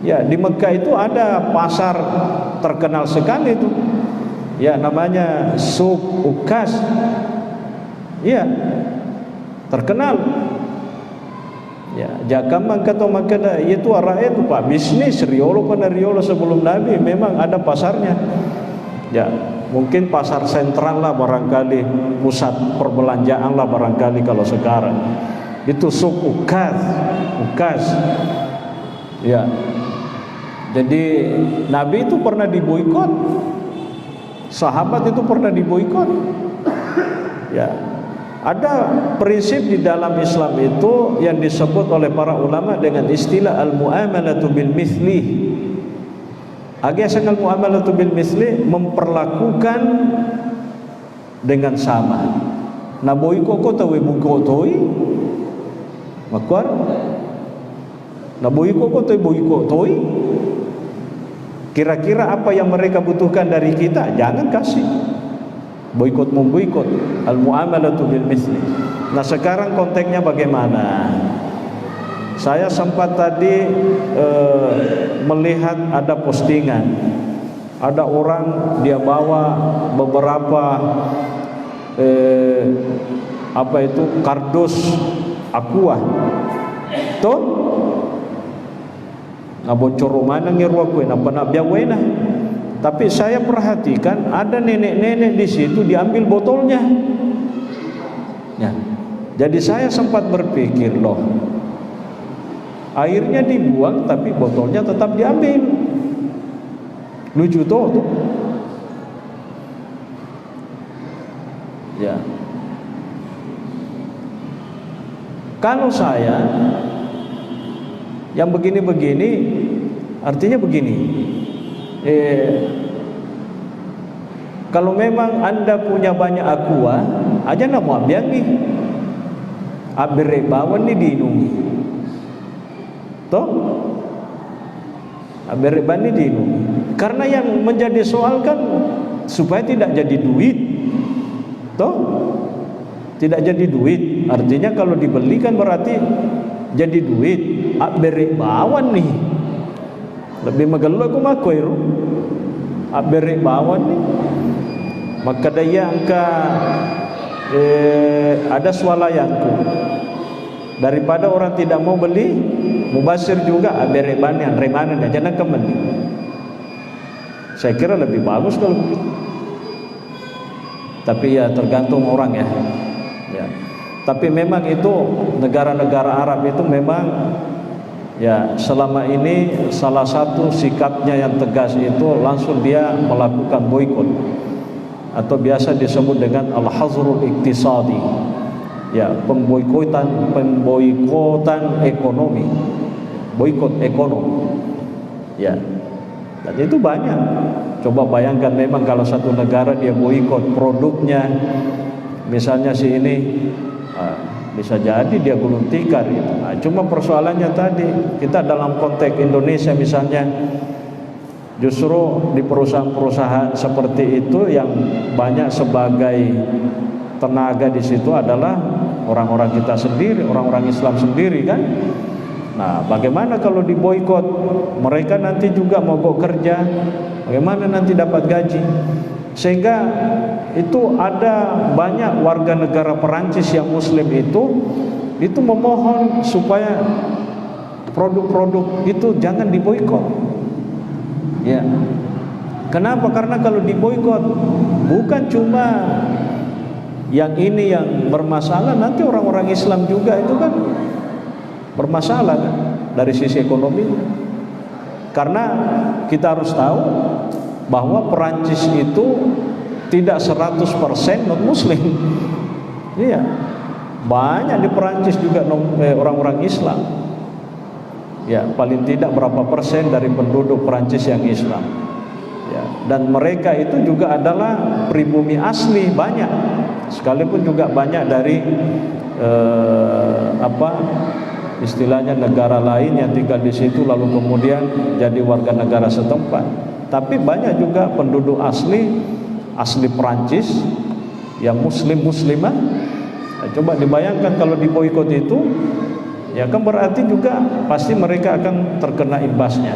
[SPEAKER 1] Ya, di Mekah itu ada pasar terkenal sekali itu. Ya, namanya Suq Ukas. Ya, terkenal. Ya, Jakamang kata makada itu arah itu Pak bisnis Riolo pada Riolo sebelum Nabi memang ada pasarnya. Ya, mungkin pasar sentral lah barangkali, pusat perbelanjaan lah barangkali kalau sekarang. Itu Suq Ukas. Ya. Jadi Nabi itu pernah diboikot. Sahabat itu pernah diboikot. Ya. Ada prinsip di dalam Islam itu yang disebut oleh para ulama dengan istilah al-mu'amalatu bil mithli. Agasang al-mu'amalatu bil mithli, memperlakukan dengan sama. Na boiko ko tawe buko toy. Makwar. Na boiko ko tawe boiko toy. Kira-kira apa yang mereka butuhkan dari kita, jangan kasih. Boikot memboikot, al-mu'amalatu bil mithli. Nah, sekarang konteksnya bagaimana? Saya sempat tadi melihat ada postingan, ada orang dia bawa beberapa apa itu kardus aqua. Toh ngabocor mana ngiru aku apa nak biawena. Tapi saya perhatikan ada nenek-nenek di situ diambil botolnya. Ya. Jadi saya sempat berpikir, loh, airnya dibuang tapi botolnya tetap diambil. Lucu tuh. Ya. Kalau saya yang begini-begini, artinya begini. Kalau memang Anda punya banyak aqua, aja nak mau ambil nih, abire bawan nih diinumi, toh, abire bawan nih diinumi. Karena yang menjadi soal kan supaya tidak jadi duit, toh, tidak jadi duit. Artinya kalau dibelikan berarti jadi duit. Abire bawan nih. Lebih magalo ako makoiro abere bawan ni maka daya angka ada swalayanku daripada orang tidak mau beli mubasir juga abere ban yang remanan aja nak kembali. Saya kira lebih bagus kalau begitu, tapi ya tergantung orang ya. Tapi memang itu negara-negara Arab itu memang ya selama ini salah satu sikapnya yang tegas itu langsung dia melakukan boikot. atau biasa disebut dengan al-hazrul iktisadi, ya, pemboikotan ekonomi, boikot ekonomi, ya. Dan itu banyak. Coba bayangkan, memang kalau satu negara dia boikot produknya, misalnya si ini, bisa jadi dia gulung tikar gitu. Nah, cuma persoalannya tadi, kita dalam konteks Indonesia misalnya, justru di perusahaan-perusahaan seperti itu yang banyak sebagai tenaga di situ adalah orang-orang kita sendiri, orang-orang Islam sendiri kan. Nah, bagaimana kalau diboikot? Mereka nanti juga mogok kerja, bagaimana nanti dapat gaji? Sehingga itu ada banyak warga negara Perancis yang Muslim itu memohon supaya produk-produk itu jangan diboikot. Ya. Kenapa? Karena kalau diboikot bukan cuma yang ini yang bermasalah, nanti orang-orang Islam juga itu kan bermasalah kan dari sisi ekonomi. Karena kita harus tahu bahwa Perancis itu tidak 100% non muslim. Iya. Banyak di Perancis juga orang-orang Islam. Ya, paling tidak berapa persen dari penduduk Perancis yang Islam. Ya, dan mereka itu juga adalah pribumi asli banyak. Sekalipun juga banyak dari istilahnya negara lain yang tinggal di situ lalu kemudian jadi warga negara setempat. Tapi banyak juga penduduk asli Perancis yang muslimah. Nah, coba dibayangkan kalau diboikot itu, ya kan berarti juga pasti mereka akan terkena imbasnya.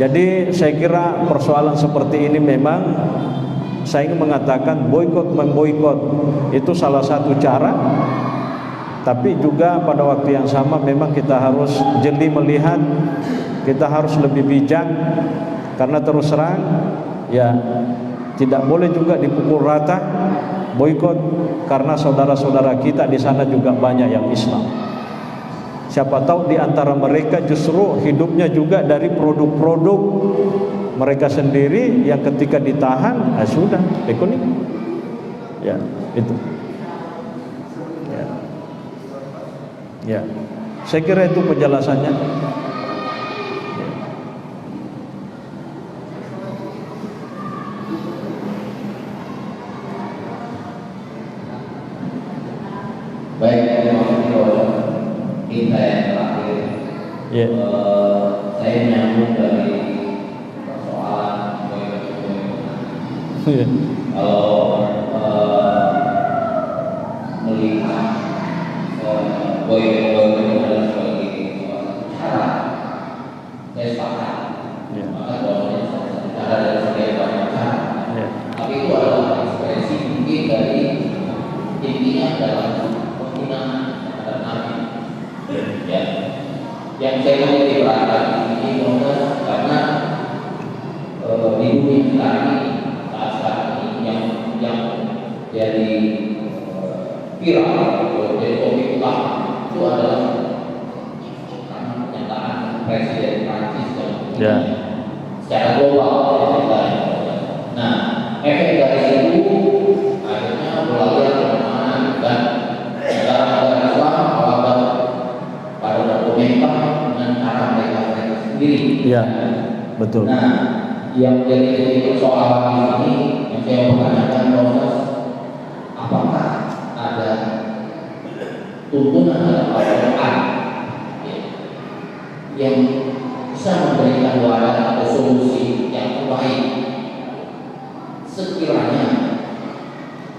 [SPEAKER 1] Jadi saya kira persoalan seperti ini memang saya ingin mengatakan memboikot itu salah satu cara, tapi juga pada waktu yang sama memang kita harus jeli melihat, kita harus lebih bijak, karena terus terang ya tidak boleh juga dipukul rata boikot, karena saudara-saudara kita di sana juga banyak yang Islam. Siapa tahu di antara mereka justru hidupnya juga dari produk-produk mereka sendiri yang ketika ditahan, sudah ekonomi. Ya, itu. Ya. Ya. Saya kira itu penjelasannya.
[SPEAKER 3] Baik, kita yang terakhir, saya menyambung dari persoalan boikot. Kalau melihat boikot adalah sebagai cara, saya sepakat. Maka bahwa cara dari sebagai banyak cara, tapi itu adalah ekspresi mungkin dari intinya dalam ya, yang saya mau diperhatikan ini karena di dunia kita ini saat ini yang jadi viral, jadi topik utama itu adalah karena pernyataan Presiden Prancis yang secara global. Nah, efek dari itu akhirnya berlalu kemana-mana dan negara-negara Islam pada berkomentar dengan cara mereka sendiri.
[SPEAKER 1] Iya, betul.
[SPEAKER 3] Nah, yang jadi persoalan ini yang saya pertanyakan, proses apakah ada tuntunan dalam Al-Quran yang bisa memberikan wadah atau solusi yang terbaik sekiranya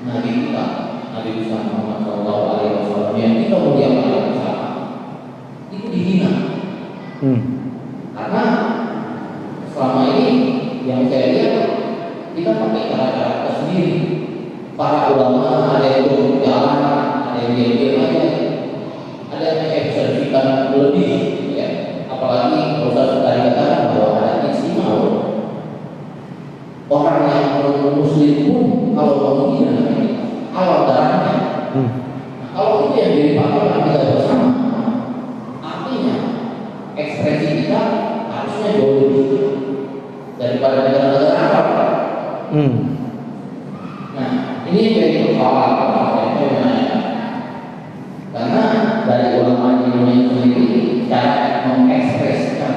[SPEAKER 3] Nabi kita, Nabi Muhammad SAW yang kita muliakan bersama itu dihina. Karena selama ini yang saya lihat kita pakai cara-cara tersendiri. Para ulama ada yang turun jalan, ada yang diam aja, ada yang mengekspresikan lebih, ya. Apalagi proses tadi katakan bahwa ada istimewa orang yang non-muslim pun kalau menghina halal darahnya. Kalau itu yang jadi patokan kita bersama, artinya ekspresi kita harusnya jauh lebih daripada negara-negara Arab Nah, ini jadi persoalan karena dari ulama di dunia sendiri cara mengekspresikan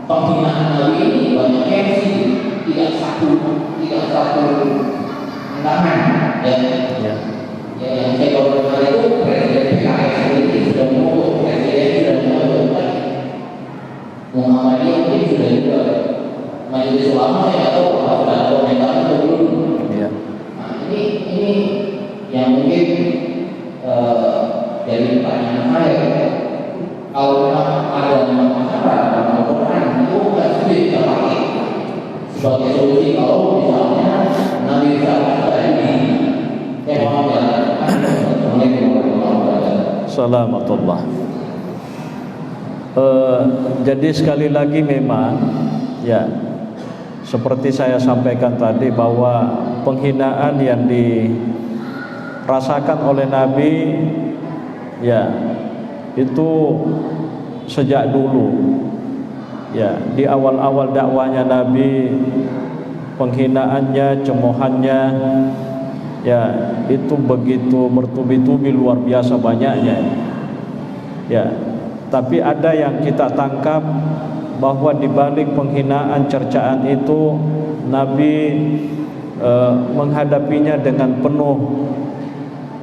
[SPEAKER 3] penghinaan Nabi ini banyak versi, tidak satu pandangan ya. Ya, yang saya baru itu presiden PKS sendiri sudah mengutuk, presiden sudah mengutuk, Muhammadiyah ini sudah juga majelis ulama ya atau sudah komentar itu belum.
[SPEAKER 1] Ya.
[SPEAKER 3] Nah, ini yang mungkin dari pertanyaan saya, kalau memang ada masalah dalam Al-Quran itu nggak sulit kita pakai sebagai solusi. Kalau misalnya Nabi Muhammad ini
[SPEAKER 1] Salamatullah. Jadi sekali lagi memang ya seperti saya sampaikan tadi bahwa penghinaan yang dirasakan oleh Nabi ya itu sejak dulu ya, di awal-awal dakwahnya Nabi penghinaannya, cemohannya ya itu begitu bertubi-tubi, luar biasa banyaknya ya. Tapi ada yang kita tangkap bahwa di balik penghinaan, cercaan itu Nabi menghadapinya dengan penuh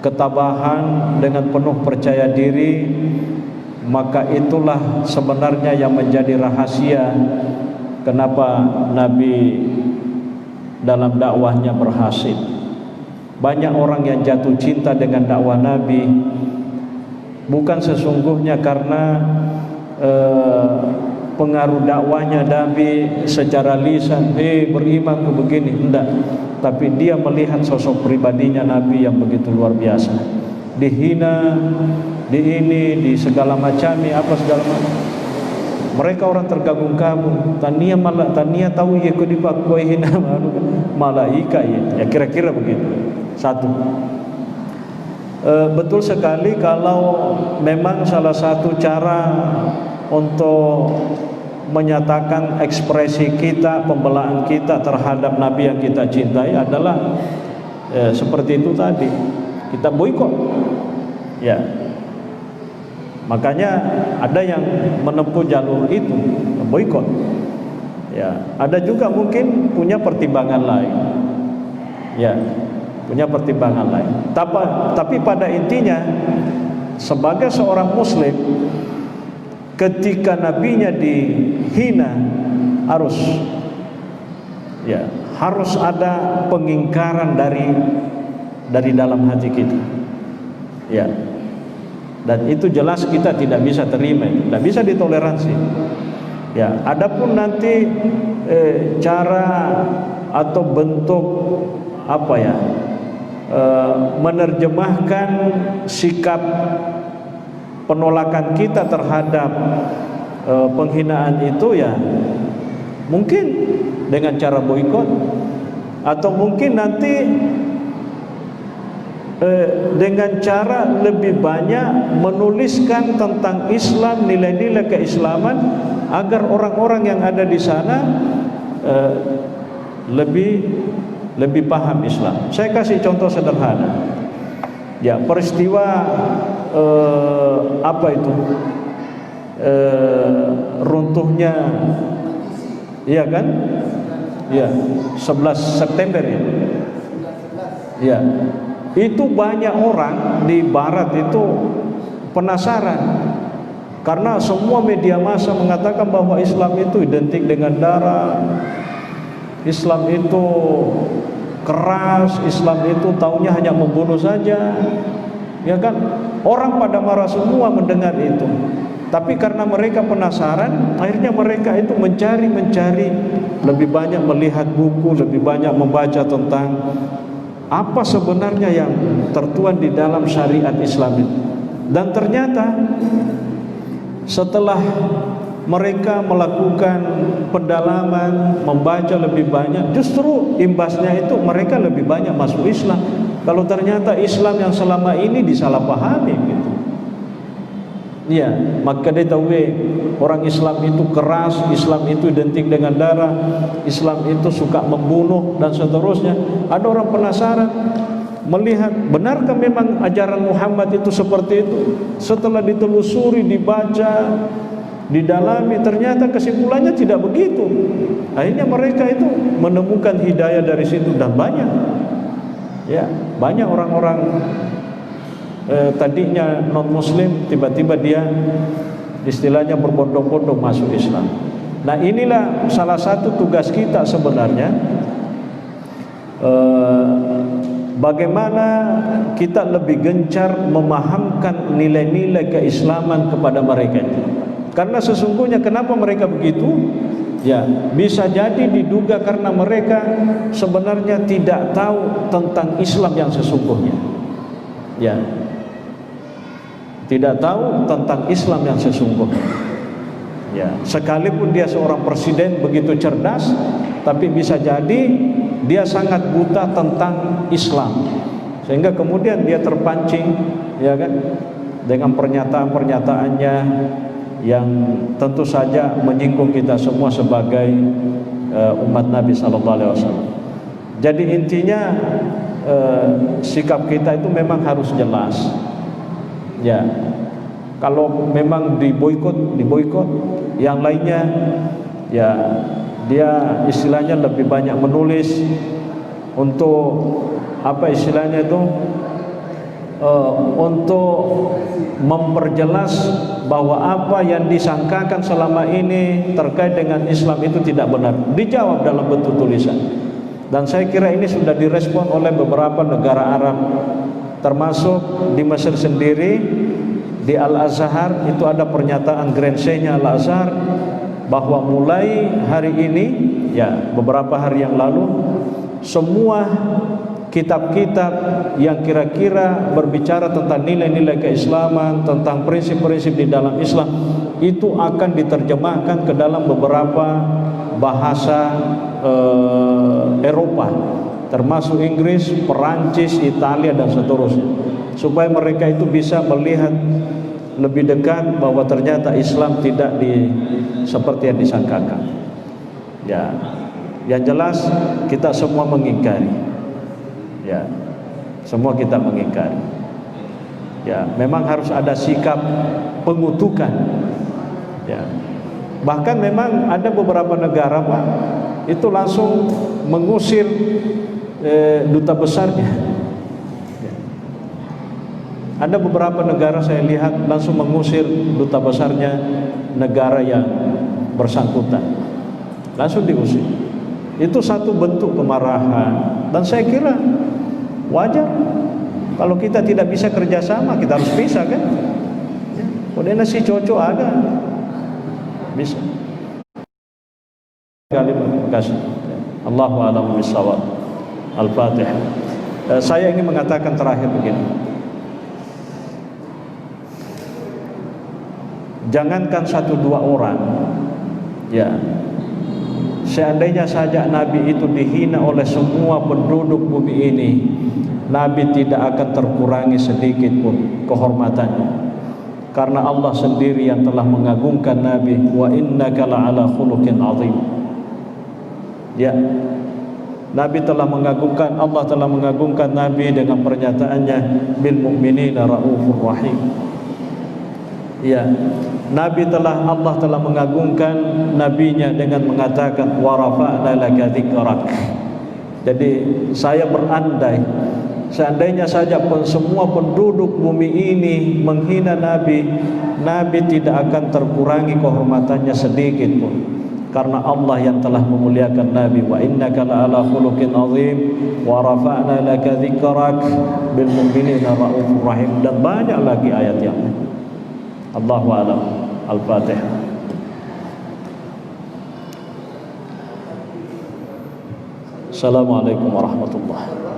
[SPEAKER 1] ketabahan, dengan penuh percaya diri. Maka itulah sebenarnya yang menjadi rahasia kenapa Nabi dalam dakwahnya berhasil. Banyak orang yang jatuh cinta dengan dakwah Nabi bukan sesungguhnya karena pengaruh dakwahnya Nabi secara lisan, beriman ke begini, enggak. Tapi dia melihat sosok pribadinya Nabi yang begitu luar biasa, dihina, di ini, di segala macam, apa segala macam. Mereka orang tergabung-gabung. Tania tahu ya kau dipakai hina malaika ya kira-kira begitu. Satu, betul sekali kalau memang salah satu cara untuk menyatakan ekspresi kita, pembelaan kita terhadap Nabi yang kita cintai adalah seperti itu tadi, kita boikot ya. Makanya ada yang menempuh jalur itu, boikot ya. Ada juga mungkin punya pertimbangan lain ya, punya pertimbangan lain. Tapi pada intinya sebagai seorang muslim, ketika nabinya dihina harus ada pengingkaran dari dalam hati kita ya. Dan itu jelas kita tidak bisa terima, tidak bisa ditoleransi ya. Adapun nanti cara atau bentuk apa ya, menerjemahkan sikap penolakan kita terhadap penghinaan itu ya, mungkin dengan cara boikot, atau mungkin nanti dengan cara lebih banyak menuliskan tentang Islam, nilai-nilai keislaman, agar orang-orang yang ada di sana lebih paham Islam. Saya kasih contoh sederhana ya, peristiwa apa itu runtuhnya iya kan ya, 11 September ya. Itu banyak orang di barat itu penasaran, karena semua media massa mengatakan bahwa Islam itu identik dengan darah, Islam itu keras, Islam itu taunya hanya membunuh saja, ya kan? Orang pada marah semua mendengar itu. Tapi karena mereka penasaran, akhirnya mereka itu mencari lebih banyak, melihat buku, lebih banyak membaca tentang apa sebenarnya yang tertuang di dalam syariat Islam itu. Dan ternyata setelah mereka melakukan pendalaman, membaca lebih banyak, justru imbasnya itu mereka lebih banyak masuk Islam. Kalau ternyata Islam yang selama ini disalahpahami gitu. Ya, maka dia tahu orang Islam itu keras, Islam itu identik dengan darah, Islam itu suka membunuh dan seterusnya. Ada orang penasaran melihat benarkah memang ajaran Muhammad itu seperti itu. Setelah ditelusuri, dibaca, didalami, ternyata kesimpulannya tidak begitu. Akhirnya mereka itu menemukan hidayah dari situ, dan banyak, ya, banyak orang-orang tadinya non muslim tiba-tiba dia istilahnya berbondong-bondong masuk Islam. Nah, inilah salah satu tugas kita sebenarnya, bagaimana kita lebih gencar memahamkan nilai-nilai keislaman kepada mereka. Karena sesungguhnya kenapa mereka begitu? Ya, bisa jadi diduga karena mereka sebenarnya tidak tahu tentang Islam yang sesungguhnya. Ya, tidak tahu tentang Islam yang sesungguhnya. Ya, sekalipun dia seorang presiden begitu cerdas, tapi bisa jadi dia sangat buta tentang Islam, sehingga kemudian dia terpancing, ya kan, dengan pernyataan-pernyataannya yang tentu saja menyinggung kita semua sebagai umat Nabi sallallahu alaihi wasallam. Jadi intinya sikap kita itu memang harus jelas. Ya, kalau memang diboikot, yang lainnya ya dia istilahnya lebih banyak menulis untuk apa istilahnya itu, untuk memperjelas bahwa apa yang disangkakan selama ini terkait dengan Islam itu tidak benar, dijawab dalam bentuk tulisan. Dan saya kira ini sudah direspon oleh beberapa negara Arab, termasuk di Mesir sendiri, di Al-Azhar itu ada pernyataan Grand Seykhnya Al-Azhar bahwa mulai hari ini, ya beberapa hari yang lalu, semua kitab-kitab yang kira-kira berbicara tentang nilai-nilai keislaman, tentang prinsip-prinsip di dalam Islam, itu akan diterjemahkan ke dalam beberapa bahasa Eropa, termasuk Inggris, Perancis, Italia dan seterusnya, supaya mereka itu bisa melihat lebih dekat bahwa ternyata Islam tidak seperti yang disangkakan. Ya, yang jelas kita semua mengingkari. Ya, semua kita mengingkari. Ya, memang harus ada sikap pengutukan. Ya, bahkan memang ada beberapa negara, Pak, itu langsung mengusir duta besarnya. Ya. Ada beberapa negara saya lihat langsung mengusir duta besarnya negara yang bersangkutan, langsung diusir. Itu satu bentuk kemarahan, dan saya kira wajar. Kalau kita tidak bisa kerjasama, kita harus pisah, kan? Udah nasi cocok ada, bisa. Terima kasih. Allahu a'lam bishawab. Al-Fatihah. Saya ingin mengatakan terakhir begini. Jangankan 1-2 orang, ya, seandainya saja Nabi itu dihina oleh semua penduduk bumi ini, Nabi tidak akan terkurangi sedikit pun kehormatannya, karena Allah sendiri yang telah mengagungkan Nabi. Wa innaka la'ala khuluqin azim. Ya, Nabi telah mengagungkan, Allah telah mengagungkan Nabi dengan pernyataannya, bil mu'minina raufur rahim. Ya, Allah telah mengagungkan nabinya dengan mengatakan wa rafa'na laka dzikrak. Jadi saya berandai, seandainya saja semua penduduk bumi ini menghina Nabi, Nabi tidak akan terkurangi kehormatannya sedikit pun, karena Allah yang telah memuliakan Nabi. Wa innaka la'ala khuluqin azim wa rafa'na laka dzikrak bil mu'minina raufur rahim, dan banyak lagi ayat yang lain. Allahu a'lam. Al-Fatihah. Assalamualaikum warahmatullahi wabarakatuh.